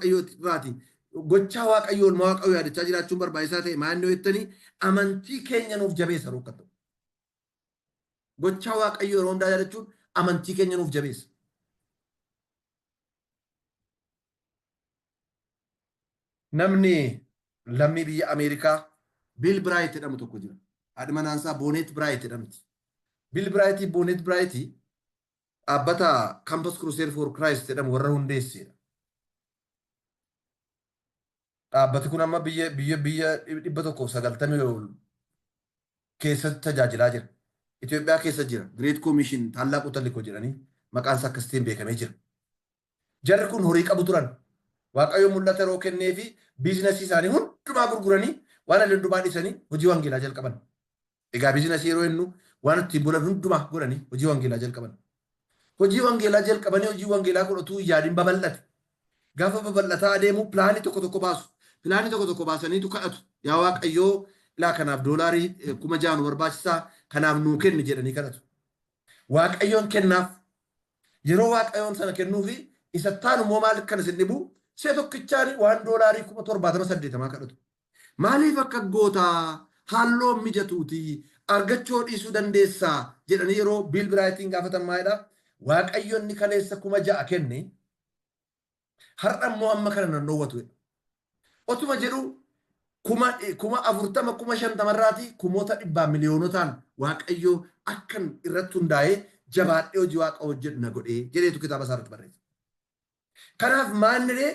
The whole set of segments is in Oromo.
waaqayyootiifaati. Gochaa waaqayyoo oolmaa waaqayyoo yaadachaa jiraachuun barbaachisaa ta'e maannoo jettanii amantii keenya nuuf jabeessa rukkatu. Gochaa waaqayyoo yeroo hundaa yaadachuun amantii keenya nuuf jabeessa. Namni lammii biyya Ameerikaa Bill Bright jedhamu tokko jira. Haadhi manaansaa Boonet Bright jedhamti. Bill Bright Boonet Bright dhaabbata Campus Crusade for Christ jedhamu warra hundeessedha. Dhaabbati kun amma biyya 190 keessatti tajaajilaa jira. Itoophiyaa keessa jira. Great Commission Tallaaquu Tallikoo jedhanii maqaan isaa akkasitiin beekamee jira. Jarri kun horii qabu turan. Waaqayyo mul'ata yeroo kennee fi biizinasii isaanii hundumaa gurguranii waan adda hundumaa dhiisanii hojii wangeelaa jalqaban. Egaa biizinasii yeroo jennu waan ittiin bulan hundumaa godhanii hojii wangeelaa jalqaban. Hojii wangeelaa jalqabanii hojii wangeelaa godhatu yaadiin babal'ate. Gaafa babal'ataa adeemu pilaanii tokko baasu. Pilaanii tokko baasaniitu kadhatu. Yaa Waaqayyoo ilaa kanaaf doolaarii 6,000 nu barbaachisaa kanaaf nuu kenni jedhanii kadhatu. Waaqayyoon kennaaf. Yeroo Waaqayyoon sana kennuufi isa taan immoo maal kan isin dhibu see tokkichaan waan doolaarii 78,000 kadhatu. Maaliif akka gootaa halloo mijatuuti argachuu dhiisuu dandeessaa jedhanii yeroo Bill Brightiin gaafatan maalidha? Waaqayyoon ni kaleessa 6,000 kenne har'a immoo amma kana nan dhoowwatu. Otuma jedhu 40,000 50,000 irraati 100,000 miliyoonotaan Waaqayyoo akkan irratti hundaa'ee jabaadhee hojii Waaqa hojjedhu na godhee jedheetu kitaaba isaarratti barreessa. Kanaaf maallee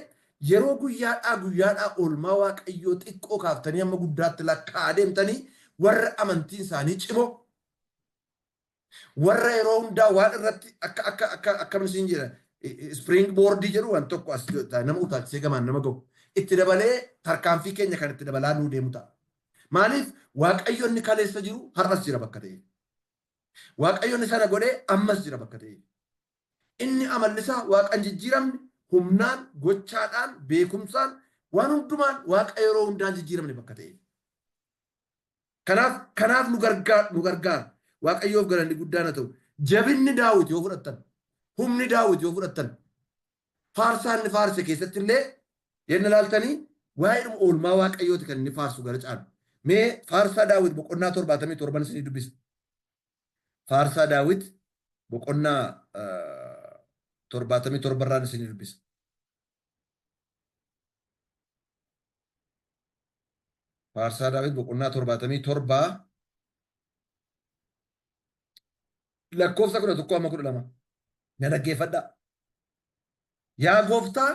yeroo guyyaadhaa oolmaa Waaqayyoo xiqqoo kaaftanii amma guddaatti lakkaa adeemtanii warra amantiin isaanii cimoo warra yeroo hundaa waan irratti akkam isin jedha spring boardii jedhu waan tokko as nama utaalchisee gamaan nama gahu itti dabalee tarkaanfii keenya kan itti dabalaa nuu deemu ta'a. Maaliif Waaqayyoonni kaleessa jiru har'as jira bakka ta'e. Waaqayyoonni sana godhee ammas jira bakka ta'e. Inni amallisaa Waaqan jijjiiramne humnaan gochaadhaan beekumsaan waan hundumaan Waaqa yeroo hundaan jijjiiramne bakka ta'e. Kanaaf nu gargaara. Waaqayyoof galanni guddaan haa ta'u. Jabinni Daawit yoo fudhattan, humni Daawit yoo fudhattan, faarsaan inni faarse keessatti illee yenna laaltanii waa'ee oolmaa Waaqayyooti kan inni faarsu gara caalu. Mee faarsaa Daawit boqonnaa 77 isinii dubbisa. Faarsaa Daawit boqonnaa 77 irraan isinii dubbisa. Faarsaa Daawit boqonnaa 77 lakkoofsa 11-12 na dhaggeeffadhaa. Yaa Gooftaa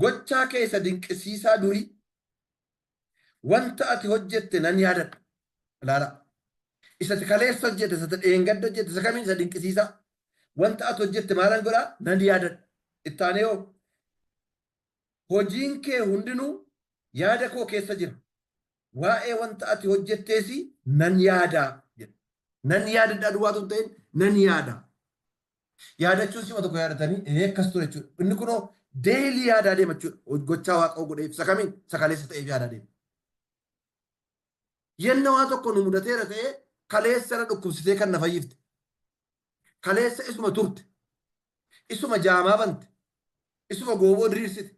gochaa kee isa dinqisiisaa durii wanta ati hojjette nan yaadadha. Ilaala. Isa kaleessa hojjette, isa dheengadda hojjette, isa kamiin isa dinqisiisaa. Wanta ati hojjette maalan godhaa nan yaadadha. Itti aanee hoo hojiin kee hundinuu yaada koo keessa jira. Waa'ee wanta ati hojjetteesi nan yaadaa jedha. Nan yaadadha duwwaatu hin ta'in nan yaada. Yaadachuun sima tokko yaadatanii akkas ture jechuudha. Inni kunoo deelii yaadaa deema jechuudha. Gochaa Waaqa godheef isa kamiin isa kaleessa ta'eef yaadaa deema. Yenna waa tokko nu mudateera ta'ee kaleessa na dhukkubsitee kan na fayyifte. Kaleessa isuma turte. Isuma jaamaa bante. Isuma gooboo diriirsite.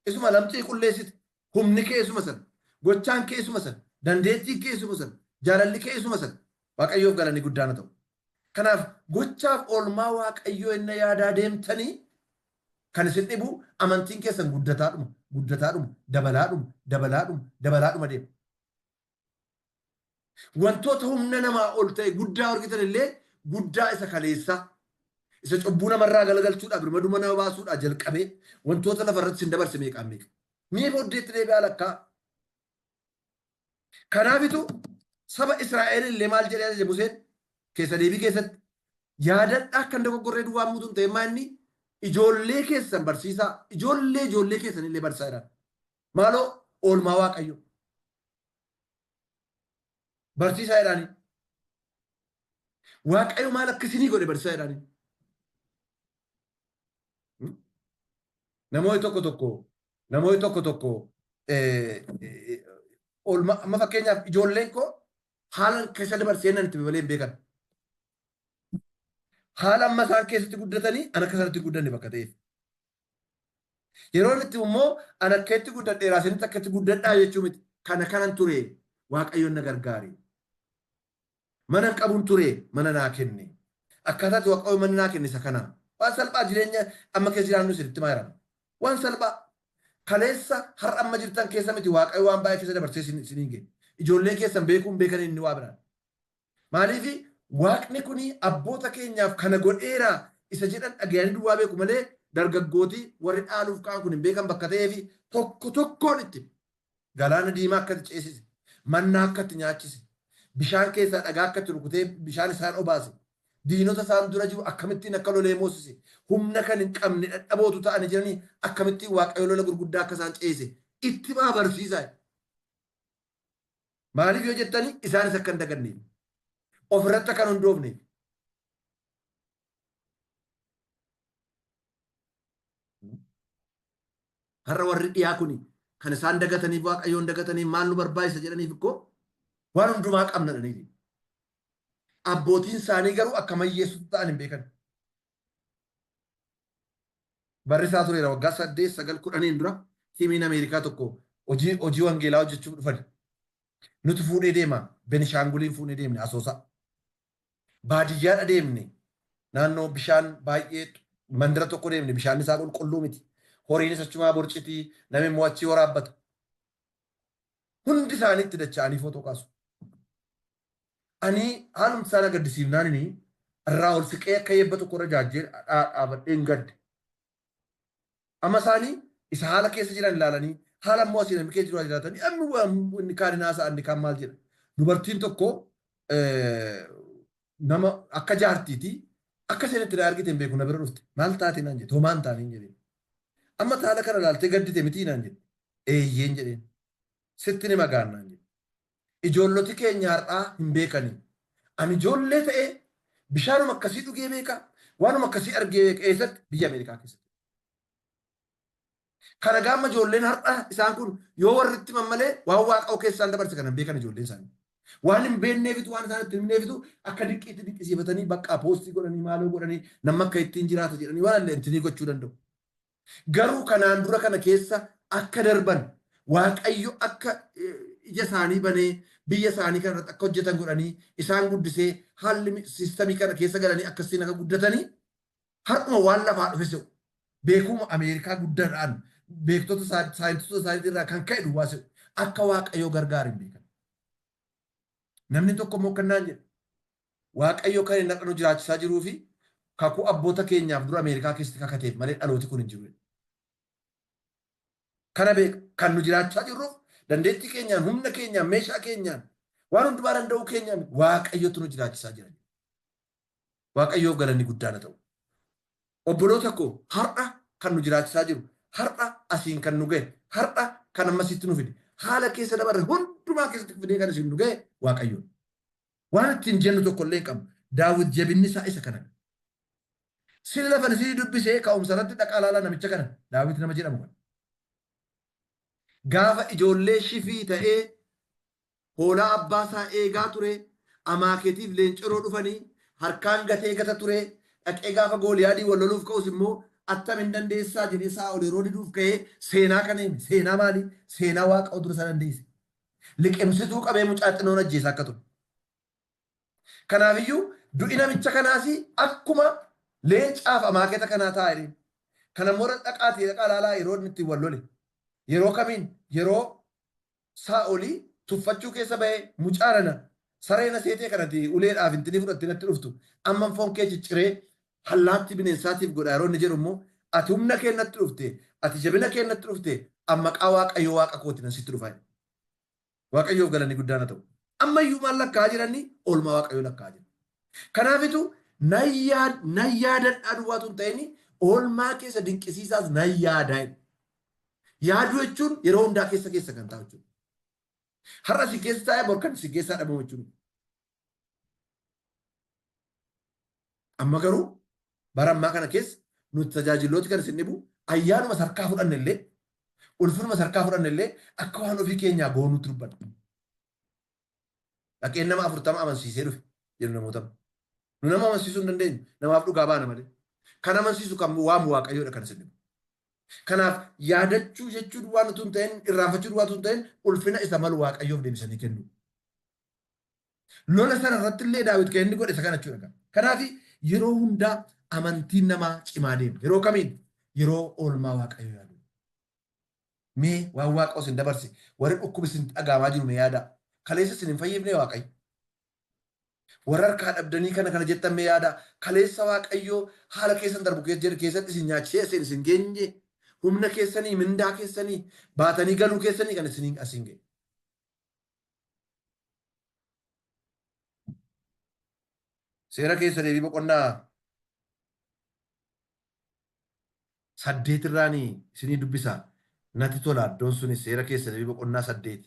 Isuma lamxii qulleessite. Humni kee isuma sana. Gochaan kee isuma sana. Dandeettiin kee isuma sana. Jaalalli kee isuma sana. Waaqayyoof galanni guddaan haa ta'u. Kanaaf gochaaf oolmaa Waaqayyoo inni yaadaa deemtanii kan isin dhibu amantiin keessan guddataadhuma dabalaadhuma deema. Wantoota humna namaa ol ta'e guddaa argitan illee guddaa isa kaleessaa isa cubbuu namarraa galagalchuudhaaf birmaduma nama baasuudhaa jalqabee wantoota lafarratti sin dabarse meeqaan meeqa. Mee booddeetti deebi'aa lakkaa. Kanaafitu saba Israa'el illee maal jedhee ajaje Museen keessa deebii keessatti yaadadhaa kan dogoggorree duwwaa muutuun ta'e maanni ijoollee keessan barsiisaa ijoollee keessan illee barsiisaa jedhan. Maaloo oolmaa Waaqayyoo. Barsiisaa jedhanii. Waaqayyo maal akka isinii godhe barsiisaa jedhanii. Namoonni tokko tokko oolmaa amma fakkeenyaaf ijoolleen koo haala keessa dabarsee nan itti babalee hin beekan. Haala amma isaan keessatti guddatanii ana akka sanatti guddanne bakka ta'eef. Yeroon itti immoo ana akkeetti guddadheeraa isinitti akkatti guddadhaa jechuu miti. Kana kanan ture Waaqayyoon na gargaare. Mana qabuun ture mana naa kenne. Akkaataatti Waaqayyo mana naa kenne isa kana. Waan salphaa jireenya amma keessa jiraannu isinitti maayirama. Waan salphaa kaleessa har'a amma jirtan keessa miti Waaqayyo waan baay'ee keessa dabarsee isiniin ga'e. Ijoollee keessan beekuun beekan inni waa biraan. Maaliif Waaqni kuni abboota keenyaaf kana godheera isa jedhan dhagayanii duwwaa beeku malee dargaggooti warri dhaaluuf ka'an kun hin beekan bakka ta'ee fi tokko tokkoon itti galaana diimaa akkatti ceesise, mannaa akkatti nyaachise, bishaan keessaa dhagaa akkatti rukutee bishaan isaan obaase, diinota isaan dura jiru akkamittiin akka lolee moosise, humna kan hin qabne dhadhabootu ta'anii jiranii akkamittiin Waaqayyo lola gurguddaa akka isaan ceese itti maa barsiisaa. Maaliif yoo jettanii isaanis akka hin daganneef ofirratti akka hin hundoofneef. Har'a warri dhiyaa kuni kan isaan dagataniif Waaqayyoon dagataniif maal nu barbaachisa jedhaniif ikkoo waan hundumaa qabna jedhaniif. Abbootiin isaanii garuu akka mayyeessutti ta'an hin beekan. Barrisaa tureera waggaa 8-9 dura tiimiin Ameerikaa tokko hojii wangeelaa hojjechuuf dhufan. Nuti fuudhee deema Benishaanguliin fuudhee deemne Asoosaa. Baadiyyaa deemne naannoo bishaan baay'ee mandara tokko deemne bishaan isaa qulqulluu miti. Horiinis achumaa borcitii namni immoo achii waraabbata. Hundi isaaniitti dacha'anii footoo kaasu. Ani haalumti isaan agaddisiifnaan irraa ol siqee akka eebba tokko irra jaajjee dhaabadheen gadde. Amma isaanii isa haala keessa jiran ilaalanii haala immoo asii namni keessa jiru jiraatanii inni kaan haasa'a inni kaan maal jedha. Dubartiin tokko nama akka jaartiiti akka isheen itti argite hin beeku na bira dhufte maal taate naan jedhe homaan taaniin jedheen. Amma haala kana ilaaltee gaddite miti naan jedhe eeyyeen jedheen sitti ni magaan naan jedhe. Ijoolloti keenya har'aa hin beekanii. Ani ijoollee ta'ee bishaanuma akkasii dhugee beeka waanuma akkasii argee beeka eessatti biyya Ameerikaa keessatti. Kana gaama ijoolleen har'aa isaan kun yoo warri itti mammalee waan Waaqayyoo keessaan dabarse kana hin beekan ijoolleen isaanii. Waan hin beekneefitu waan isaan itti himneefitu akka dinqiitti dinqisiifatanii bakka poostii godhanii maaloo godhanii nama akka ittiin jiraata jedhanii waan illee ittiin gochuu danda'u. Garuu kanaan dura kana keessa akka darban Waaqayyo akka ija isaanii banee biyya isaanii kana irratti akka hojjetan godhanii isaan guddisee haalli siistamii kana keessa galanii akkasiin akka guddatanii har'uma waan lafaa dhufe se'u beekuma Ameerikaa guddaadhaan beektota saayintistoota isaanii irraa kan ka'e duwwaa se'u akka Waaqayyoo gargaara hin beekan. Namni tokko immoo kannaan jedha Waaqayyo kan hin dhaqnu jiraachisaa jiruu fi kakuu abboota keenyaaf dura Ameerikaa keessatti kakateef malee dhalooti kun hin jiru. Kana beeka kan nu jiraachaa jirruuf dandeettii keenyaan humna keenyaan meeshaa keenyaan waan hundumaa danda'uu keenyaan Waaqayyotu nu jiraachisaa jira. Waaqayyoof galanni guddaan ta'u. Obboloota koo har'a kan nu jiraachisaa jiru har'a asiin kan nu ga'e har'a kan ammasitti nu fide haala keessa dabarre hundumaa keessatti fidee kan isin nu ga'e Waaqayyoon. Waan ittiin jennu tokko illee hin qabnu Daawit jabinni isaa isa kana. Sila lafa isii dubbisee ka'umsa irratti dhaqaa ilaalaa namicha kana Daawit nama jedhamu kana. Gaafa ijoollee shifii ta'ee hoolaa abbaa isaa eegaa ture Amaaketiif leenciroo dhufanii harkaan gatee gata ture dhaqee gaafa Gooliyaadii wal loluuf ka'us immoo attam hin dandeessaa jedhee Saa'ol yeroo diduuf ka'ee seenaa kana hime. Seenaa maalii? Seenaa Waaqa dura isa dandeesse. Liqimsituu qabee mucaa xinoon ajjeesaa akka ture. Kanaafiyyuu du'i namicha kanaas akkuma leencaaf Amaaketa kanaa taa'e. Kana immoo dhaqaatii dhaqaa ilaalaa yeroo inni ittiin wal lole. Yeroo kamiin yeroo Saa'olii tuffachuu keessa ba'ee mucaa nana sareena seetee kanatti uleedhaaf intini fudhattee natti dhuftu amma foon kee cicciree hallaatti bineensaatiif godha yeroo inni jedhu immoo ati humna kee natti dhufte ati jabina kee natti dhufte amma maqaa Waaqayyoo Waaqa kooti nan sitti dhufa. Waaqayyoof galanni guddaan haa ta'u. Ammayyuu maal lakkaa jiranii oolmaa Waaqayyoo lakkaa jira. Kanaafitu nan yaadadhaa duwwaatu hin ta'in oolmaa keessa dinqisiisaas nan yaadaa. Yaaduu jechuun yeroo hundaa keessa kan taa'u jechuudha. Har'a si keessa taa'ee borkan si keessaa dhabamu jechuudha. Amma garuu bara ammaa kana keessa nuti tajaajilooti kan isin dhibu ayyaanuma sarkaa fudhanne illee ulfinuma sarkaa fudhanne illee akka waan ofii keenyaa goonuutti dubbanna. Dhaqeen nama 40 amansiisee dhufe jedhu namoota. Nu nama amansiisuu hin dandeenyu namaaf dhugaa baana malee. Kan amansiisu kan waamu Waaqayyoodha kan isin dhibu. Kanaaf yaadachuu jechuun waan utuu hin ta'in irraanfachuu waan utuu hin ta'in ulfina isa malu Waaqayyoof deebisanii kennu. Lola sana irratti illee Daawit kan inni godhe isa kana jechuudha. Kanaaf yeroo hundaa amantiin namaa cimaa deema. Yeroo kamiin? Yeroo oolmaa Waaqayyoo yaadu. Mee waan Waaqa isin dabarse warri dhukkubi isin dhagaamaa jiru mee yaada. Kaleessa isin hin fayyifne Waaqayyo. Warra harkaa dhabdanii kana jettan mee yaada. Kaleessa Waaqayyoo haala keessan darbu keessatti isin nyaachisee isin geenye humna keessanii mindaa keessanii baatanii galuu keessanii kan isin asiin ga'e. Seera keessa deebii boqonnaa 8 irraanii isinii dubbisaa. Natti tola iddoon sunis seera keessa deebii boqonnaa 8.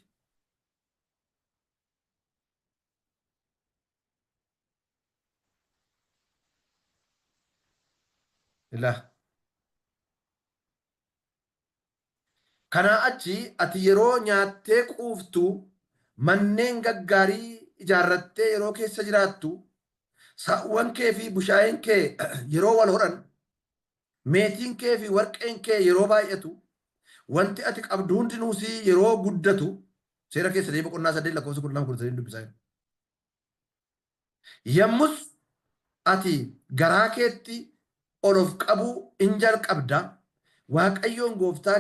Ilaa. Kanaa achi ati yeroo nyaattee quuftu manneen gaggaarii ijaarrattee yeroo keessa jiraattu saawwan kee fi bushaayeen kee yeroo wal horan meetiin kee fi warqeen kee yeroo baay'atu wanti ati qabdu hundinuus yeroo guddatu seera keessa deebii boqonnaa 8 lakkoofsa 12 dubbisaa jiru. Yommus ati garaa keetti ol of qabuu in jalqabda. Waaqayyoon gooftaa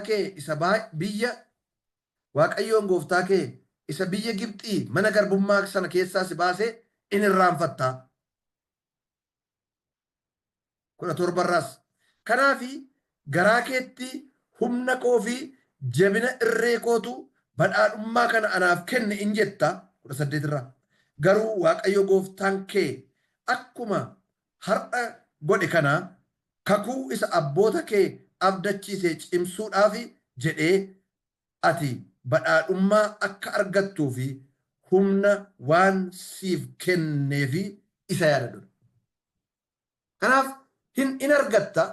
kee isa biyya Gibxii mana garbummaa sana keessaa si baasee in irraanfatta. 17 irraas. Kanaafi garaa keetti humna koo fi jabina irree kootu badhaadhummaa kana anaaf kenne in jetta. 18 irraa. Garuu Waaqayyo gooftaan kee akkuma har'a godhe kana kakuu isa abboota kee abdachiisee cimsuudhaaf jedhee ati badhaadhummaa akka argattuu fi humna waan siif kenneefi isa yaadadhu. Kanaaf hin argatta,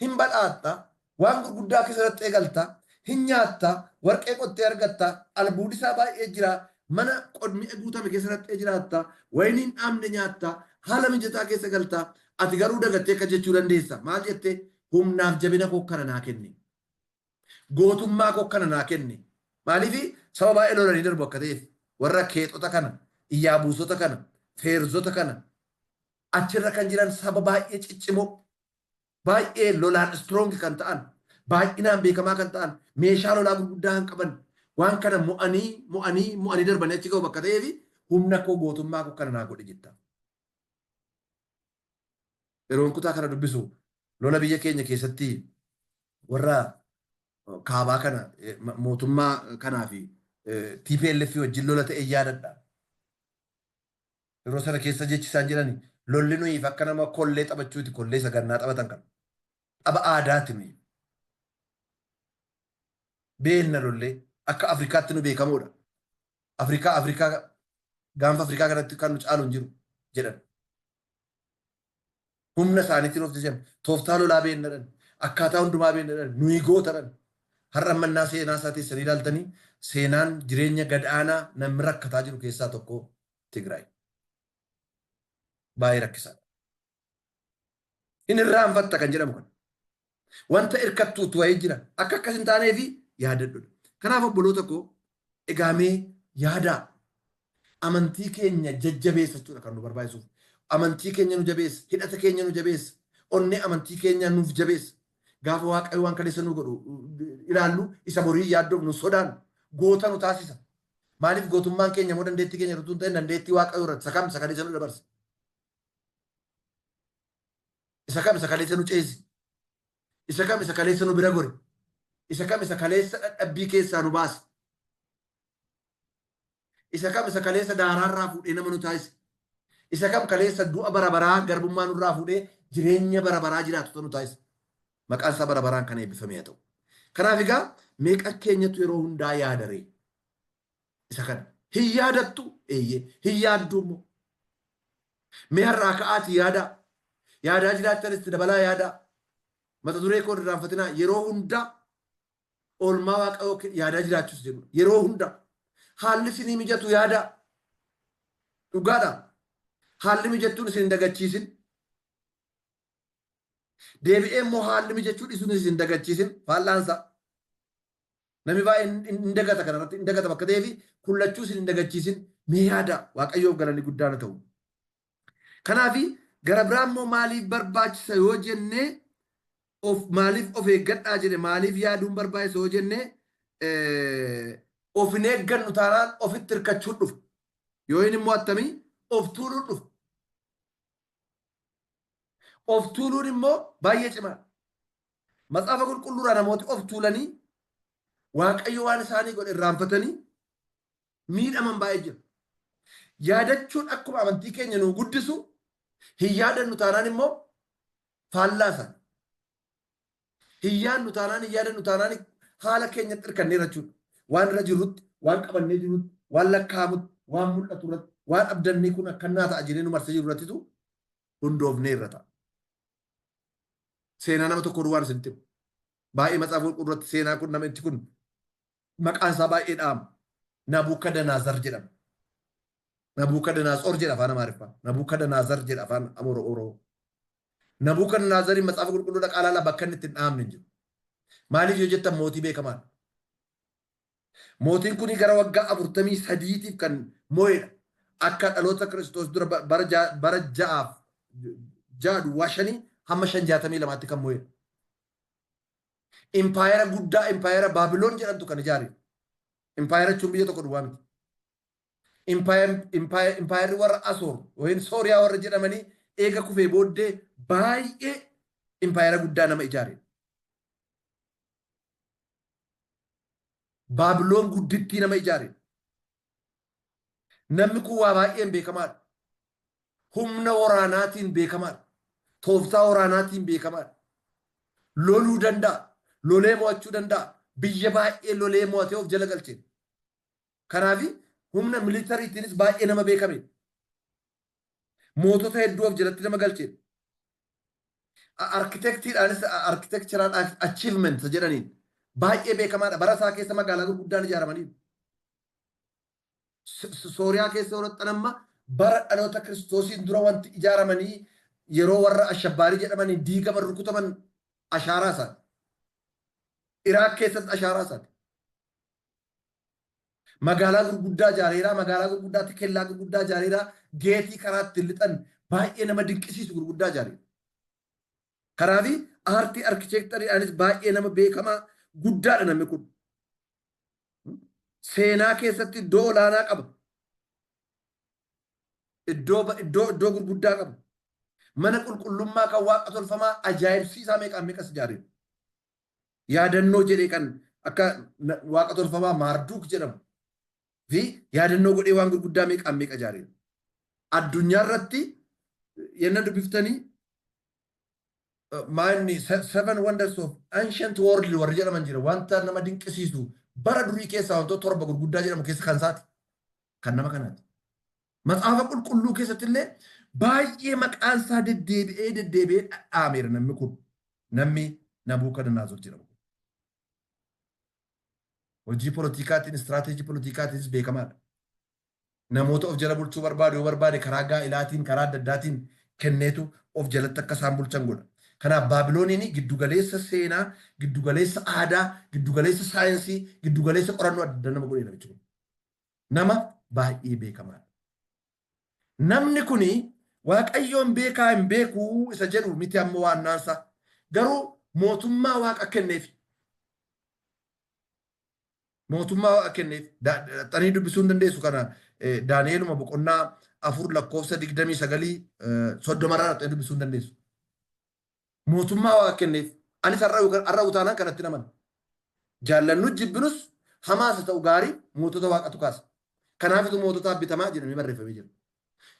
hin badhaatta, waan gurguddaa keessatti eegalta, hin nyaatta, warqee qottee argatta, albuudisaa baay'ee jira, mana qodmi'a guutame keessatti jiraatta, wayiniin dhaamne nyaatta, haala mijataa keessa galta, ati garuu dagattee akka jechuu dandeessa. Maal jettee? Humnaaf jabina koo kana naa kenne. Gootummaa koo kana naa kenne. Maaliif saba baay'ee lolanii darbu akka ta'eef warra keexota kana, iyyaabuusota kana, feerzota kana achirra kan jiran saba baay'ee ciccimoo baay'ee lolaan strong kan ta'an baay'inaan beekamaa kan ta'an meeshaa lolaa gurguddaa kan qaban waan kana mo'anii darbanii achi ga'u bakka ta'eef humna koo gootummaa koo kana naa godhe jetta. Yeroon kutaa kana dubbisu lola biyya keenya keessatti warra kaabaa kana mootummaa kanaa fi TPLF wajjin lola ta'e yaadadha. Yeroo sana keessa jechi isaan jedhani lolli nuyiif akka nama kollee taphachuuti kollee sagannaa taphatan kan tapha aadaati nuyi. Beenna lollee akka Afrikaatti nu beekamoodha. Afrikaa gaanfa Afrikaa kanatti kan nu caalu hin jiru jedhan. Humna isaaniitiin of jajjan tooftaa lolaa beennadhan akkaataa hundumaa beennadhan nuyi gootadhan har'a mannaa seenaa isaa teessanii ilaaltanii seenaan jireenya gadaanaa namni rakkataa jiru keessaa tokko Tigraay. Baay'ee rakkisaadha. Inni irraanfatta kan jedhamu kan wanta hirkattuutu wayii jira akka akkas hin taaneefi yaadadhudha. Kanaaf obboloota koo egaamee yaadaa amantii keenya jajjabeessachuudha kan nu barbaachisuuf. Amantii keenya nu jabeessa, hidhata keenya nu jabeessa, onnee amantii keenya nuuf jabeessa. Gaafa Waaqayyo waan kaleessa nu godhu ilaallu isa borii yaaddoof nu sodaan goota nu taasisa. Maaliif gootummaan keenya moo dandeettii keenya irratti hin ta'in dandeettii Waaqayyo irratti isa kam isa kaleessa nu dabarsa. Isa kam isa kaleessa nu ceesi. Isa kam isa kaleessa nu bira gore. Isa kam isa kaleessa dadhabbii keessaa nu baase. Isa kam isa kaleessa daaraarraa fuudhee nama nu taasise. Isa kam kaleessa du'a barabaraa garbummaa nurraa fuudhee jireenya barabaraa jiraatu nu taasisa. Maqaan isaa barabaraan kan eebbifame haa ta'u. Kanaaf egaa meeqa keenyatu yeroo hundaa yaadaree. Isa kana hin yaadattu eeyyee hin yaaddu immoo. Mee har'aa ka'aati yaadaa. Yaadaa jiraattanis dabalaa yaadaa. Mata duree koo irraanfatinaa yeroo hundaa oolmaa Waaqayyoo yaadaa jiraachuus jedhu. Yeroo hundaa haalli isinii mijatu yaadaa. Dhugaadhaa. Haalli mijattuun isin dagachiisin. Deebi'ee immoo haalli mijachuun isuunis hin dagachiisin faallaansa. Namni baay'een hin dagata kanarratti hin dagata bakka ta'eefi kullachuus hin dagachiisin mee yaada Waaqayyoof galanni guddaan ta'u. Kanaafi gara biraa immoo maaliif barbaachisa yoo jennee maaliif of eeggadhaa jedhe maaliif yaaduun barbaachisa yoo jennee of hin eeggannu taanaan ofitti hirkachuun dhufa. Yoo inni immoo attamii of tuuluun dhufa. Of tuuluun immoo baay'ee cimaa. Matsaafa qulqulluudhaa namooti of tuulanii Waaqayyo waan isaanii godhe irraanfatanii miidhaman baay'ee jira. Yaadachuun akkuma amantii keenya nu guddisu hin yaadannu taanaan immoo faallaasan. Hin yaadnu taanaan hin yaadannu taanaan haala keenyatti hirkannee jechuudha. Waan irra jirutti, waan qabannee jirutti, waan lakkaa'amutti, waan mul'atu irratti, waan abdannee kun akkannaa ta'a jedhee nu marsee jiru irrattitu hundoofnee irra ta'a. Seenaa nama tokko duwwaan isin timu. Baay'ee matsaafa qulqulluutti seenaa kun namichi kun maqaan isaa baay'ee dhaama. Nabukadanaazar jedhama. Nabukadanaazor jedha afaan Amaariffaa. Nabukadanaazar jedha afaan Oromoo. Nabukadanaazariin matsaafa qulqulluudha qaalaa bakka inni ittiin dhaamne hin jiru. Maaliif yoo jettan mootii beekamaadha. Mootiin kun gara waggaa 43tiif kan moo'edha. Akka dhaloota Kiristoos dura bara ja'a duwwaa shanii hamma 562tti kan moo'edha. Impaayera guddaa impaayera Baabiloon jedhamtu kan ijaare. Impaayera jechuun biyya tokko duwwaa miti. Impaayerri warra Asoor yookiin Sooriyaa warra jedhamanii eega kufee booddee baay'ee impaayera guddaa nama ijaare. Baabiloon guddittii nama ijaare. Namni kun waa baay'een beekamaadha. Humna waraanaatiin beekamaadha. Tooftaa waraanaatiin beekamaadha. Loluu danda'a. Lolee mo'achuu danda'a. Biyya baay'ee lolee mo'atee of jala galchee. Kanaaf humna militariitiinis baay'ee nama beekame. Mootota hedduu of jalatti nama galchee. Arkitektiidhaanis arkitekchiraal achievement jedhaniin baay'ee beekamaadha. Bara isaa keessa magaalaa gurguddaan ijaaramanii. Sooriyaa keessa horattan amma bara dhaloota Kiristoosiin dura wanti ijaaramanii yeroo warra ashabbaarii jedhamanii diigaman rukutaman ashaaraa isaati. Iraaq keessatti ashaaraa isaati. Magaalaa gurguddaa ijaareeraa, magaalaa gurguddaatti kellaa gurguddaa ijaareeraa, geetii karaatti lixan baay'ee nama dinqisiisu gurguddaa ijaareera. Kanaafi aartii arkitekchariidhaanis baay'ee nama beekamaa guddaadha namni kun. Seenaa keessatti iddoo olaanaa qaba. Iddoo gurguddaa qaba. Mana qulqullummaa kan waaqa tolfamaa ajaa'ibsiisaa meeqaan meeqas ijaareera. Yaadannoo jedhee kan akka waaqa tolfamaa Maarduuk jedhamu fi yaadannoo godhee waan gurguddaa meeqaan meeqa ijaareera. Addunyaa irratti yenna dubbiftanii maanni seven wonders of ancient world warri jedhaman jira. Wanta nama dinqisiisu bara durii keessaa wantoota torba gurguddaa jedhamu keessa kan isaati. Kan nama kanaati. Matsaafa qulqulluu keessatti illee baay'ee maqaan isaa deddeebi'ee dhaameera namni kun. Namni Nabukadanaazor jedhamu. Hojii politikaatiin, istiraatejii politikaatiinis beekamaadha. Namoota of jala bulchuu barbaadu yoo barbaade karaa gaa'ilaatiin, karaa adda addaatiin kenneetu of jalatti akka isaan bulchan godha. Kanaaf Baabilooniin giddugaleessa seenaa, giddugaleessa aadaa, giddugaleessa saayinsii, giddugaleessa qorannoo adda addaa nama godheera jechuudha. Nama baay'ee beekamaadha. Namni kuni Waaqayyoon beekaa hin beekuu isa jedhu miti ammoo waannaansa. Garuu mootummaa waaqa kenneef. Mootummaa waaqa kenneef. Xanii dubbisuu hin dandeessu kana Daani'eeluma boqonnaa 4 lakkoofsa 29 soddomarraa xanii dubbisuu hin dandeessu. Mootummaa waaqa kenneef. Anis har'a utaanaan kanatti naman. Jaallannu jibbinus hamaas ta'u gaarii mootota waaqatu kaasa. Kanaafitu moototaaf bitamaa jedhamee barreeffamee jira.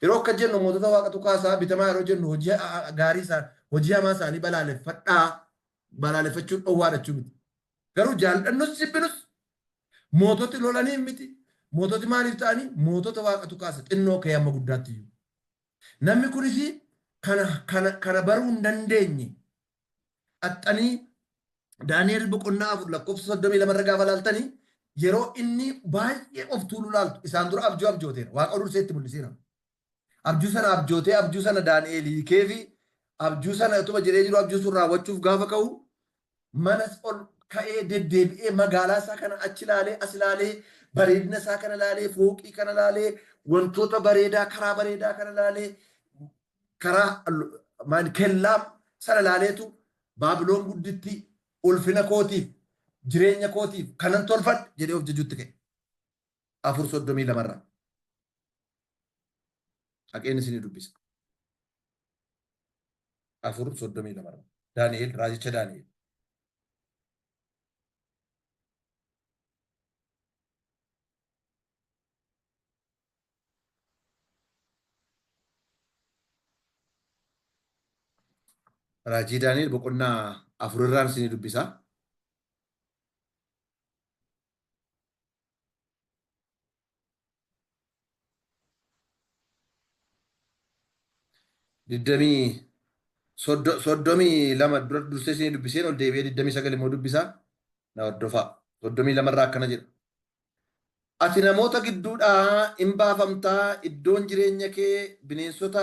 Yeroo akka jennu mootota waaqatu kaasaa bitamaa yeroo jennu hojii gaarii isaa hojii hamaa isaanii balaaleffachuun dhowwaa jechuu miti. Garuu jaallannus jibbinus moototi lolanii miti. Moototi maaliif ta'anii mootota waaqatu kaasa xinnoo ka'ee amma guddaatti iyyuu. Namni kunis kana baruu hin dandeenye. Axxanii Daani'el boqonnaa 4 lakkoofsa 32 irra gaafa laaltanii yeroo inni baay'ee of tuulu laaltu isaan dura abjuu abjooteera. Waaqa durseetti mul'iseera. Abjuu sana abjootee abjuu sana Daani'el hiikee fi abjuu sana utuma jedhee jiru abjuu sun raawwachuuf gaafa ka'u manas ol ka'ee deddeebi'ee magaalaa isaa kana achi ilaalee as ilaalee bareedina isaa kana ilaalee fooqii kana ilaalee wantoota bareedaa kana ilaalee karaa kellaa sana ilaaleetu Baabiloon gudditti ulfina kootiif jireenya kootiif kanan tolfadhe jedhee of jajuutti ka'e. 4:32 haqeen isinii dubbisa. 4:32 Daani'el raajicha Daani'el. Raajii Daani'el boqonnaa 4 isinii dubbisa. soddomii lama dura dursee isinii dubbiseen ol deebi'ee 29 immoo dubbisaa na hordofaa. 32 irraa akkana jedha. Ati namoota gidduudhaa hin baafamtaa, iddoon jireenya kee bineensota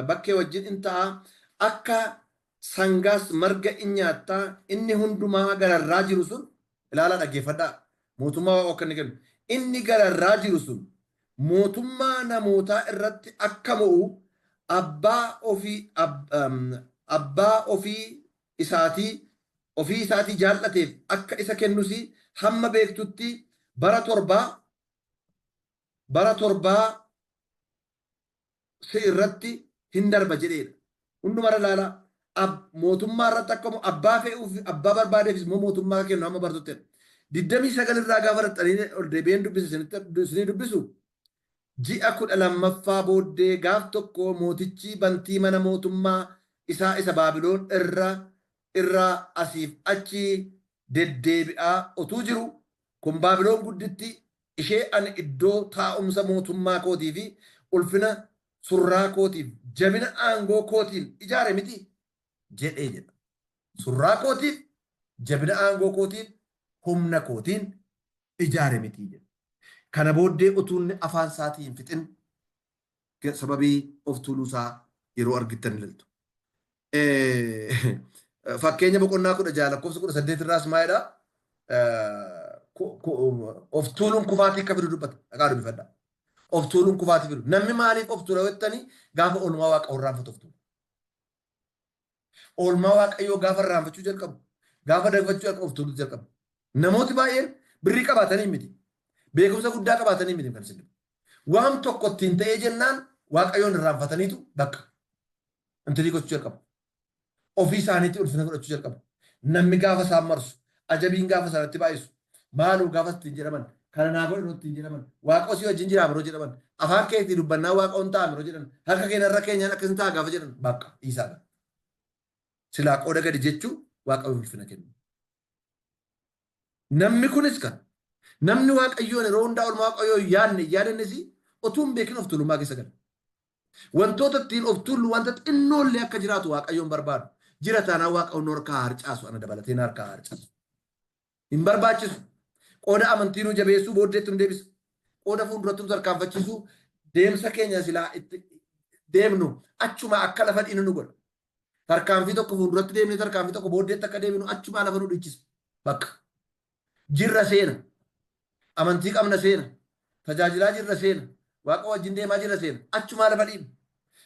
bakkee wajjin hin ta'a, akka sangaas marga in nyaattaa, inni hundumaa gararraa jiru sun ilaalaa dhaggeeffadhaa. Mootummaa akka inni kennu. Inni gararraa jiru sun mootummaa namootaa irratti akka mo'u abbaa ofii isaatii jaallateef akka isa kennusi hamma beektutti bara torbaa si irratti hin darba jedheedha. Hundumara ilaalaa mootummaa irratti akka abbaa fe'uuf abbaa barbaadeef immoo mootummaa kennu hamma bartutti. 29 irraa gaafa raxxanii ol deebi'een dubbisa isinii dubbisu. Ji'a 12ffaa booddee gaaf tokko mootichi bantii mana mootummaa isaa isa Baabiloon irraa asiif achi deddeebi'aa otuu jiru kun Baabiloon gudditti ishee ani iddoo taa'umsa mootummaa kootii fi ulfina surraa kootiif jabina aangoo kootiin ijaare miti jedhee jedha. Surraa kootiif jabina aangoo kootiin humna kootiin ijaare miti jedha. Kana booddee utuunni afaan isaatii hin fixin sababii of tuuluusaa yeroo argittan ilaaltu. Fakkeenya boqonnaa 10 lakkoofsa 18 irraas maalidha? Of tuuluun kufaatii akka fidu dubbata. Dhaqaa dubbifadhaa. Of tuuluun kufaatii fidu. Namni maaliif of tuula jettanii gaafa oolmaa waaqa irraanfatu of tuulu. Oolmaa waaqayyoo gaafa irraanfachuu jalqabu. Gaafa dagfachuu jalqabu of tuuluu jalqabu. Namooti baay'een birrii qabaatanii miti. Beekumsa guddaa qabaatanii miti kan isin. Waan tokko ittiin ta'ee jennaan waaqayyoon irraanfataniitu bakka. Intalli gochuu jalqabu. Ofii isaaniitti ulfina fudhachuu jalqabu. Namni gaafa isaan marsu, ajabiin gaafa isaanitti baay'isu, maaluu gaafa ittiin jedhaman, kana naa godhe ittiin jedhaman, waaqa osii wajjin jiraam yeroo jedhaman, afaan keetii dubbannaa waaqa on ta'am yeroo jedhan, harka keenya irra keenyaan akkasiin ta'a gaafa jedhan bakka isaadha. Silaa qooda gadi jechuu waaqayyoon ulfina kennu. Namni kunis kan namni waaqayyoon yeroo hundaa oolmaa waaqayyoo yaadannesi otuu hin beekin of tuulummaa keessa gala. Wantoota ittiin of tuullu wanta xinnoollee akka jiraatu waaqayyoon barbaadu. Jira taanaan waaqayyoon harkaa harcaasu ana dabalatee harkaa harcaasu. Hin barbaachisu. Qooda amantiinuu jabeessuu booddeetti nu deebisa. Qooda fuulduratti nu tarkaanfachiisuu deemsa keenya silaa itti deemnu achuma akka lafa dhiinu nu godha. Tarkaanfii tokko fuulduratti deemnee tarkaanfii tokko booddeetti akka deemnu achuma lafa nu dhiichisa. Bakka. Jirra seena. Amantii qabna seena. Tajaajilaa jirra seena. Waaqa wajjin deemaa jirra seena. Achuma lafa dhiibna.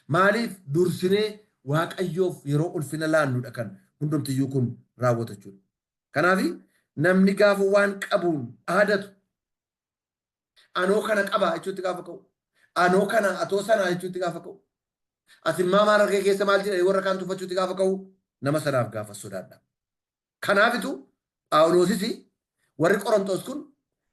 Maaliif dursinee waaqayyoof yeroo ulfina laannudha kan hundumtiyyuu kun raawwatu jechuudha. Kanaaf namni gaafa waan qabuun aadatu anoo kana qaba jechuutti gaafa ka'u. Anoo kana atoo sana jechuutti gaafa ka'u. Ati maal argee keessa maal jedhee warra kaan tuffachuutti gaafa ka'u nama sanaaf gaafa sodaadha. Kanaafitu Phaawulosis warri Qorontos kun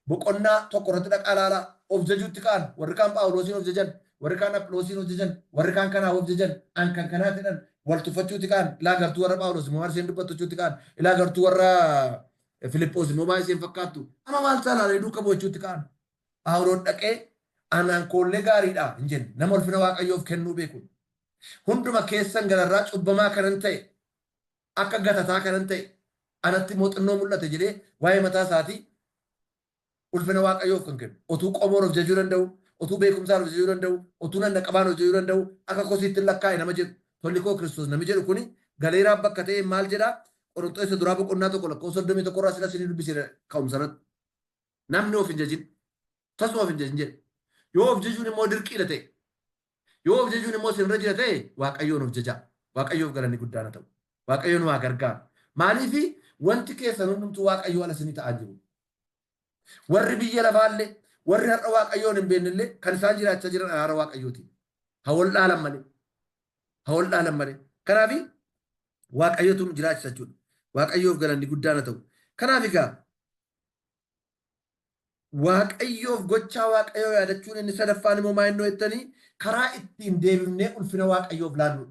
boqonnaa tokko irratti dhaqaa ilaalaa of jajuutti ka'an warri kaan Phaawulosiin of jajan warri kaan Aphiloosiin of jajan warri kaan kanaaf of jajan an kan kanaatti dhan wal tuffachuutti ka'an ilaa gartuu warra Phaawulos immoo marseen dubbachuutti ka'an ilaa gartuu warra Filiphos immoo baay'ee isheen fakkaattu ama maal saalaalee duuka bu'achuutti ka'an Phaawulos dhaqee anaan koollee gaariidha hin jenne nama ulfina waaqayyoof kennuu beeku hunduma keessan gararraa cubbamaa kanan ta'e akka gatataa kanan ta'e anatti mooxinnoo mul'ate jedhee waa'ee mataa isaatii ulfina waaqayyoof kan kennu otuu qomoon of jajuu danda'u otuu beekumsaan of jajuu danda'u otuu nanna qabaan of jajuu danda'u akka kosiitti lakkaa'e nama jedhu tolikoo Kiristoos namni jedhu kuni galeeraa bakka ta'e maal jedhaa Qorontoos duraa boqonnaa tokko lakkoofsa 21 sila sinii dubbisee ka'umsanatti namni of hin jajin tasuma of hin jajin jedhe yoo of jajuun immoo dirqiidha ta'e yoo of jajuun immoo sinirra jira ta'e waaqayyoon of jajaa waaqayyoof galanni guddaana ta'u waaqayyoon waa gargaara maaliifi wanti keessan hundumtuu waaqayyoo ala sinii ta'aa jiru warri biyya lafaallee warri har'a waaqayyoon hin beennellee kan isaan jiraachaa jiran araara waaqayyooti hawol dhaalan malee kanaafi waaqayyootu jiraachisa jechuudha waaqayyoof galanni guddaana ta'u kanaaf egaa waaqayyoof gochaa waaqayyoo yaadachuun inni sadaffaan immoo maa innoo jettanii karaa ittiin deebifnee ulfina waaqayyoof laannu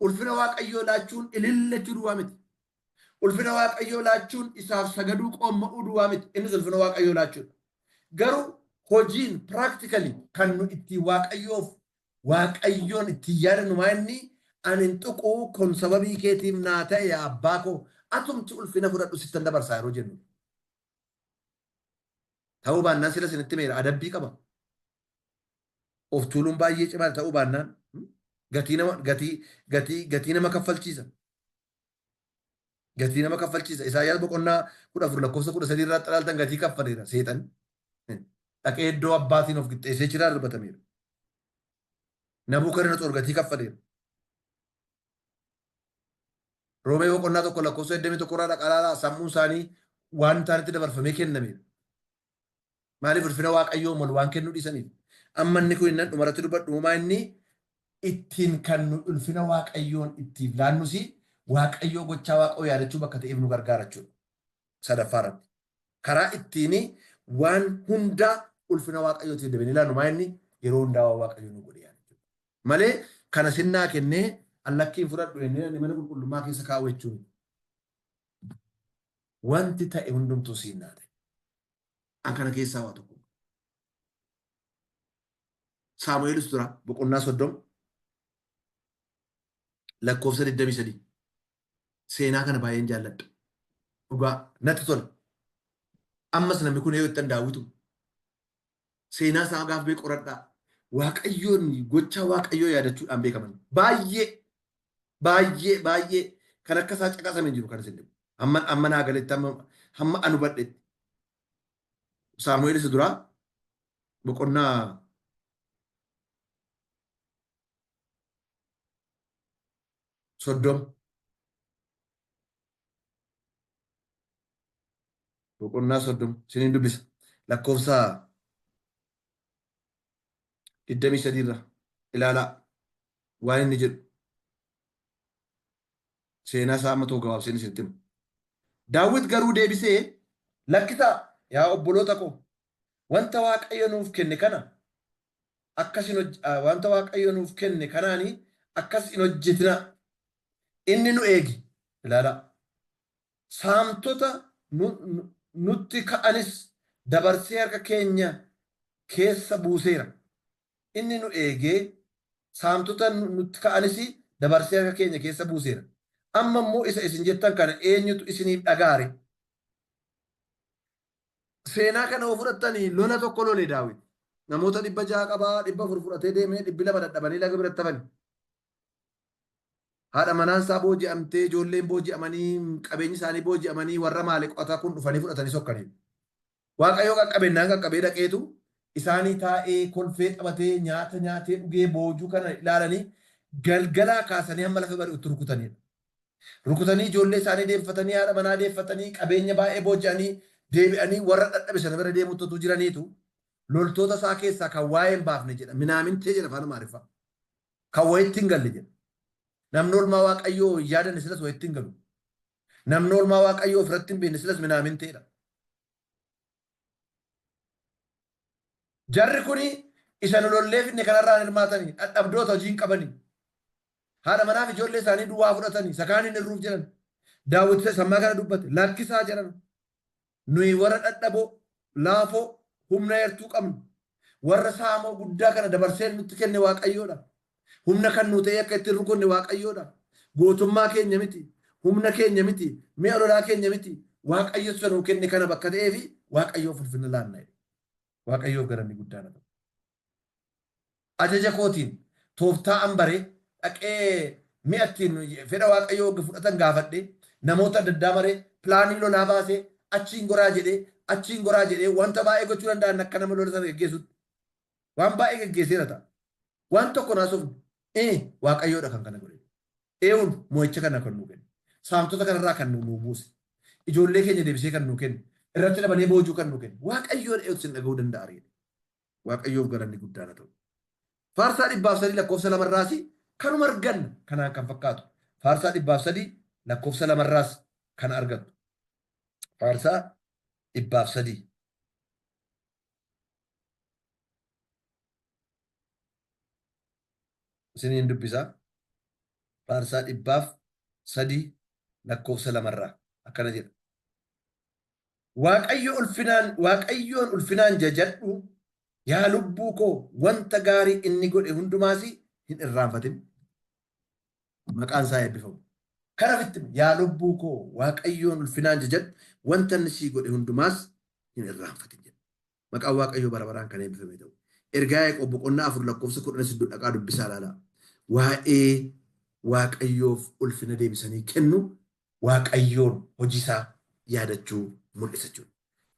ulfina waaqayyoo laachuun ilillachuu duwwaa miti ulfina waaqayyoo laachuun isaaf sagaduu qoomma'uu duwwaa miti innis ulfina waaqayyoo laachuudha garuu hojiin practically kan nu ittiin waaqayyoon ittiin yaadannu maa inni anin tuquu kun sababii keetiif naa ta'e abbaa koo atumti ulfina fudhadhu sittan dabarsaa yeroo jennu ta'uu baannaan sila sinitti meera adabbii qaba of tuuluun baay'ee cimaa ta'uu baannaan gatii nama kaffalchiisa Isaayyaas boqonnaa 14 lakkoofsa 13 irratti ilaaltan gatii kaffaleera seexan dhaqee iddoo abbaatiin of qixxeessee jira darbatameera Nabukadnezar gatii kaffaleera Roomee boqonnaa tokko lakkoofsa 21 irraa dhaqaalaa sammuun isaanii waan isaanitti dabarfamee kennameera maaliif ulfina waaqayyoo malu waan kennuu dhiisaniif amma inni kun innan dhumarratti dubbadhu uumaa inni ittiin kan nu ulfina waaqayyoon ittiif laannusi waaqayyoo gochaa waaqayyoo yaadachuu bakka ta'eef nu gargaara jechuudha sadaffaarratti karaa ittiin waan hundaa ulfina waaqayyootiif dabalee laannu maa inni yeroo hundaa waan waaqayyoo nu godhe yaadachuudha malee kana sinnaa kennee allakkiin fudhadhu inni mana qulqullummaa keessa kaa'u jechuun wanti ta'e hundumtuu siinnaa ta'e an kana keessaa waa tokko Saamu'eelis dura boqonnaa 30 lakkoofsa 23 seenaa kana baay'een jaalladha dhugaa natti tola ammas namni kun yoo ittiin daawwitu seenaa isaa gaaf bee qoradhaa waaqayyoon gochaa waaqayyoo yaadachuudhaan beekaman baay'ee kan akka isaa caqasame jiru kan isin amma naa galetti hamma anu badhetti Saamu'eelis dura boqonnaa soddom siniin dubbisa lakkoofsa 23 irra ilaalaa waan inni jedhu seenaa isaa amma tokko gabaabseen isinitti himu Daawit garuu deebisee lakkisaa yaa obboloota koo wanta waaqayyo nuuf kenne kana wanta waaqayyo nuuf kenne kanaani akkas hin hojjetina inni nu eegi ilaalaa saamtota nutti ka'anis dabarsee harka keenya keessa buuseera inni nu eegee saamtota nutti ka'anis dabarsee harka keenya keessa buuseera amma immoo isa isin jettan kana eenyutu isiniif dhagaare seenaa kana of fudhattanii lola tokko lolee Daawit namoota 600 qabaa 400 fudhatee deemee 200 dadhabanii laga biratti hafan haadha manaan isaa booji'amtee ijoolleen booji'amanii qabeenyi isaanii booji'amanii warra maaliqotaa kun dhufanii fudhatanii sokkanii waaqayyoo qaqqabennaan qaqqabee dhaqeetu isaanii taa'ee kolfee qabatee nyaata nyaatee dhugee boojuu kana ilaalanii galgalaa kaasanii hamma lafa bari'utti rukutanii ijoollee isaanii deeffatanii haadha manaa deeffatanii qabeenya baay'ee booji'anii deebi'anii warra dadhabe sana bira deemuutu jiraniitu loltoota isaa keessaa kan waa'ee hin baafne jedha minaamintee jedha afaan Amaariffaa kan wayitti hin galle jedha namni olmaa waaqayyoo yaadan silas wayitti hin galu namni olmaa waaqayyoo ofirratti hin beekne silas minaaminteedha jarri kuni isa nu lolleef inni kanarraan hirmaatanii dhadhabdoota hojii hin qabanii haadha manaaf ijoollee isaanii duwwaa fudhatanii sakaan hin irruuf jiran Daawit sammaa kana dubbate lakkisaa jedhan nuyi warra dhadhaboo laafoo humna heertuu qabnu warra saamoo guddaa kana dabarsee nutti kenne waaqayyoodha humna kan nu ta'e akka ittiin rukunne waaqayyoodha gootummaa keenya miti humna keenya miti mi'a lolaa keenya miti waaqayyo sanuu kenne kana bakka ta'eefi waaqayyoof ulfina laanna waaqayyoof galanni guddaa na ta'u ajaja kootiin tooftaa ambaree dhaqee mi'attiin fedha waaqayyoo fudhatan gaafadhe namoota adda addaa maree pilaanii lolaa baasee achiin goraa jedhee wanta baay'ee gochuu danda'an akka nama lola sana geggeessutti waan baay'ee geggeesseera ta'a. Waan tokko naasofne waaqayyoodha kan kana godhe. Eewun mo'icha kana kan nuu kenne. Saamtota kanarraa kan nuu buuse. Ijoollee keenya deebisee kan nuu kenne. Irratti dabalee boojuu kan nuu kenne. Waaqayyoodha eewusin dhaga'uu danda'a reedha. Waaqayyoof galanni guddaan haa ta'u. Faarsaa 300 lakkoofsa 2 irraas kanuma arganna kanaan kan fakkaatu. Faarsaa 300 lakkoofsa 2 irraas kan argattu. Faarsaa 300. Isiniin dubbisaa. Faarsaa 300 lakkoofsa 2 irraa akkana jedha. Waaqayyoon ulfinaan jajadhu yaa lubbuu koo wanta gaarii inni godhe hundumaas hin irraanfatin. Maqaan isaa eebbifamu. Kanafitti yaa lubbuu koo waaqayyoon ulfinaan jajadhu wanta inni sii godhe hundumaas hin irraanfatin jedha. Maqaan waaqayyoo bara baraan kan eebbifame ta'u. Ergaa Yaaqoob boqonnaa 4 lakkoofsa 18 dhaqaa dubbisaa ilaalaa. Waa'ee waaqayyoof ulfina deebisanii kennu waaqayyoon hojiisaa yaadachuu mul'isa jechuudha.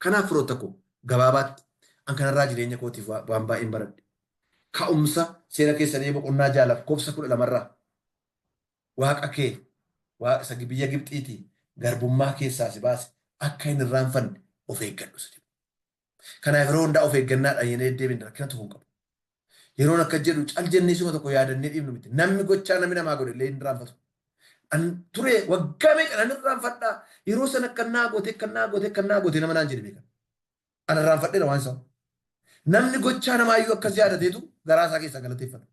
Kanaaf firoota koo gabaabaatti an kanarraa jireenya kootiif waan baay'een baradhe. Ka'umsa seera keessanii boqonnaa 6 lakkoofsa 12 irraa waaqa kee waaqa isa biyya Gibxiitii garbummaa keessaa si baase akka hin irraanfanne of eeggadhu. Kanaaf yeroo hundaa of eeggannaadhaan yennee deebiin rakkina tokko hin qabu. Yeroon akka jedhu cal jennee suma tokko yaadannee dhiibnu miti. Namni gochaa namni namaa godhe illee hin irraanfatu. An ture waggaa meeqa nan irraanfadhaa yeroo sana kannaa goote nama naan jedhe beekan. An irraanfadheera waan isaa. Namni gochaa namaayyuu akkas yaadateetu garaa isaa keessaa galateeffata.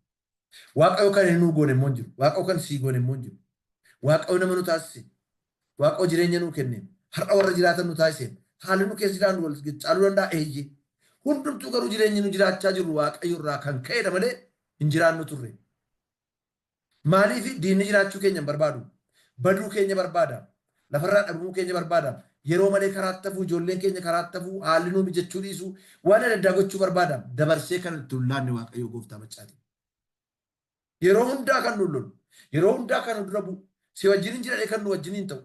Waaqayyo kan hin nuu goone immoo hin jiru. Waaqayyo kan sii goone immoo hin jiru. Waaqayyo nama nu taasise. Waaqayyo jireenya nuu kenne. Har'a warra jiraatan nu taasise. Haalli nu keessa jiraannu wal caaluu danda'a eeyyee. Hundumtuu garuu jireenyi nu jiraachaa jirru waaqayyo irraa kan ka'edha malee hin jiraannu turre. Maaliif diinni jiraachuu keenya hin barbaadu? Baduu keenya barbaada. Lafarraa dhabuu keenya barbaada. Yeroo malee karaatti hafuu ijoolleen keenya karaatti hafuu haalli nu mijachuu dhiisuu waan adda addaa gochuu barbaada. Dabarsee kan itti laanne waaqayyo gooftaa maccaati. Yeroo hundaa kan nu lolu. Yeroo hundaa kan nu dura bu'u. Si wajjin hin jirane kan nu wajjin hin ta'u.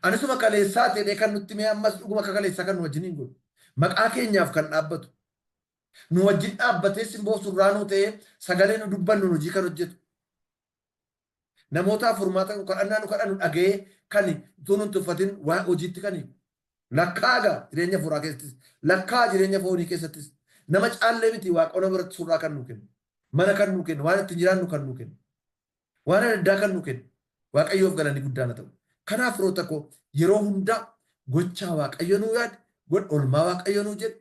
Anisuma kaleessaa ta'ee kan nutti mee ammas dhuguma akka kaleessaa kan nu wajjin hin godhu. Maqaa keenyaaf kan dhaabbatu. Nu wajjin dhaabbatee simboo surraa nu ta'ee sagalee nu dubbannu nu hojii kan hojjetu. Namootaaf furmaata kadhannaa nu kadhannu dhaga'ee kan tun hin tuffatin waa hojiitti kan lakkaagaa jireenya furaa keessattis lakkaa jireenya foonii keessattis nama caallee miti waaqona biratti surraa kan nu kennu. Mana kan nu kennu waan ittiin jiraannu kan nu kennu. Waan adda addaa kan nu kennu. Waaqayyoof galanni guddaan ta'u. Kanaaf firoota koo yeroo hundaa gochaa waaqayyo nuu yaade olmaa waaqayyo nuu jedhe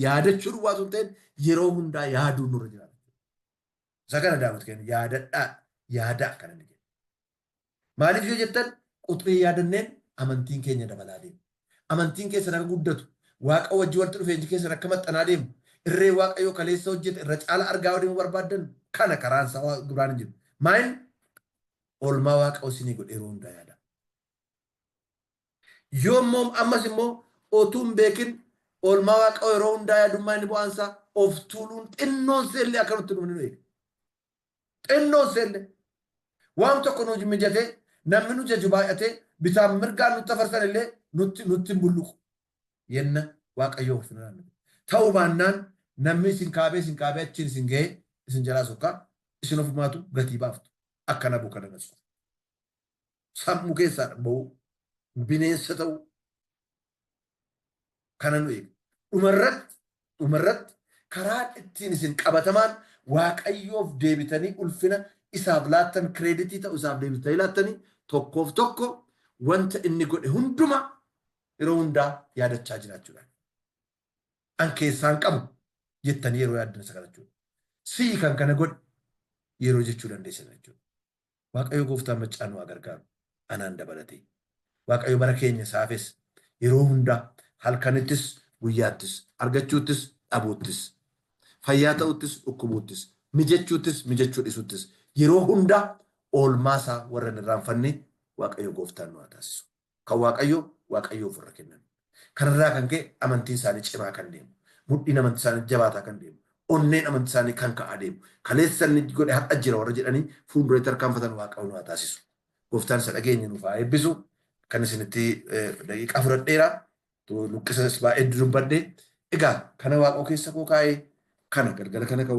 yaadachuu duwwaa sun ta'een yeroo hundaa yaaduu nurra jiraata. Isa kana daawwatu kennu yaadaa kana ni jedhu. Maaliif yoo jettan quxurii yaadanneen amantiin keenya dabalaa deemu. Amantiin keessan akka guddatu waaqa wajji walitti dhufeenyi keessan akka maxxanaa deemu irree waaqayyoo kaleessa hojjete irra caala argaa deemuu barbaaddan kana karaan isaa duraan hin jiru. Maayini olmaa waaqa isinii godhe yeroo hundaa yaada. Yoommoo ammas immoo otuu hin beekin olmaa waaqa yeroo hundaa yaadummaa inni bu'aansaa of tuuluun xinnoon seellee akka nutti dhumni nu eega. Xinnoon seellee waan tokko nu mijatee namni nu jaju baay'atee bitaan mirgaan nutti afarsan illee nutti hin bulluqu. Yenna waaqayyoo of finaan. Ta'uu baannaan namni isin kaabee achiin isin ga'ee isin jalaa sokkaa isin ofumaatu gatii baaftu. Akkana buka dabarsu. Sammuu keessaa ba'u bineensa ta'u kana nu eega. Dhumarratti karaa ittiin isin qabatamaan waaqayyoof deebitanii ulfina isaaf laattan kireeditii ta'u isaaf deebitanii laattanii tokkoof tokko wanta inni godhe hunduma yeroo hundaa yaadachaa jiraachuudha. An keessaan qabu jettanii yeroo yaaddan isa kadhachuudha. Sii kan kana godhe yeroo jechuu dandeessan jechuudha. Waaqayyo gooftaan maccaan waa gargaaru anaan dabalatee. Waaqayyo bara keenya saafes yeroo hundaa halkanittis guyyaattis argachuuttis dhabuuttis fayyaa ta'uttis dhukkubuuttis mijachuuttis mijachuu dhiisuttis yeroo hundaa oolmaasaa warra hin irraanfanne waaqayyo gooftaan nu haa taasisu. Kan waaqayyo ofirra kennan. Kanarraa kan ka'e amantiin isaanii cimaa kan deemu. Mudhiin amantii isaanii jabaataa kan deemu. onneen amantii isaanii kan ka'aa deemu. Kaleessa inni godhe har'a jira warra jedhanii fuulduratti harkaanfatan Waaqayyo nu haa taasisu. Gooftaan isa dhageenya nuuf haa eebbisu. Kan isinitti daqiiqaa fudhadheera. Luqqisas baay'ee dubbadde. Egaa kana Waaqoo keessa koo kaa'ee kana galgala kana kan